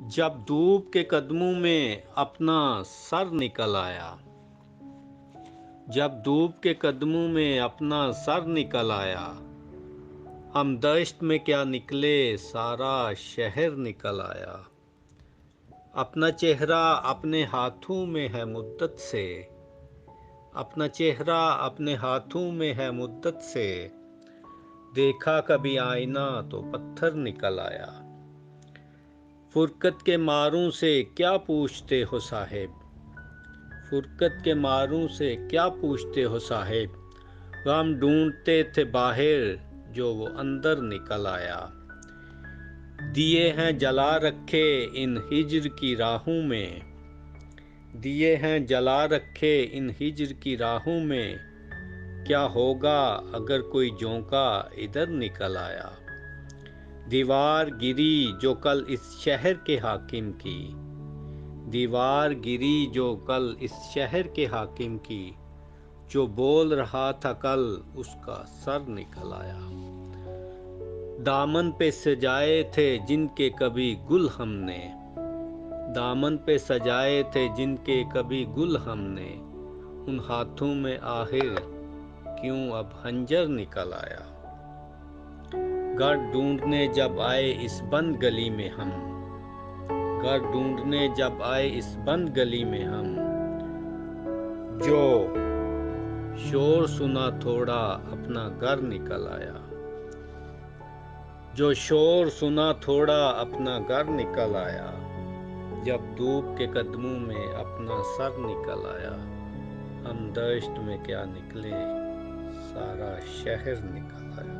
جب دھوپ کے قدموں میں اپنا سر نکل آیا، جب دھوپ کے قدموں میں اپنا سر نکل آیا، ہم دشت میں کیا نکلے سارا شہر نکل آیا۔ اپنا چہرہ اپنے ہاتھوں میں ہے مدت سے، اپنا چہرہ اپنے ہاتھوں میں ہے مدت سے، دیکھا کبھی آئینہ تو پتھر نکل آیا۔ فرقت کے ماروں سے کیا پوچھتے ہو صاحب، فرقت کے ماروں سے کیا پوچھتے ہو صاحب، غم ڈھونڈتے تھے باہر جو وہ اندر نکل آیا۔ دیے ہیں جلا رکھے ان ہجر کی راہوں میں، دیے ہیں جلا رکھے ان ہجر کی راہوں میں، کیا ہوگا اگر کوئی جھونکا ادھر نکل آیا۔ دیوار گری جو کل اس شہر کے حاکم کی، دیوار گری جو کل اس شہر کے حاکم کی، جو بول رہا تھا کل اس کا سر نکل آیا۔ دامن پہ سجائے تھے جن کے کبھی گل ہم نے، دامن پہ سجائے تھے جن کے کبھی گل ہم نے، ان ہاتھوں میں آخر کیوں اب خنجر نکل آیا۔ گھر ڈھونڈنے جب آئے اس بند گلی میں ہم، گھر ڈھونڈنے جب آئے اس بند گلی میں ہم، جو شور سنا تھوڑا اپنا گھر نکل آیا۔ جو شور سنا تھوڑا اپنا گھر نکل آیا، جب دھوپ کے قدموں میں اپنا سر نکل آیا، ہم دشت میں کیا نکلے سارا شہر نکل آیا۔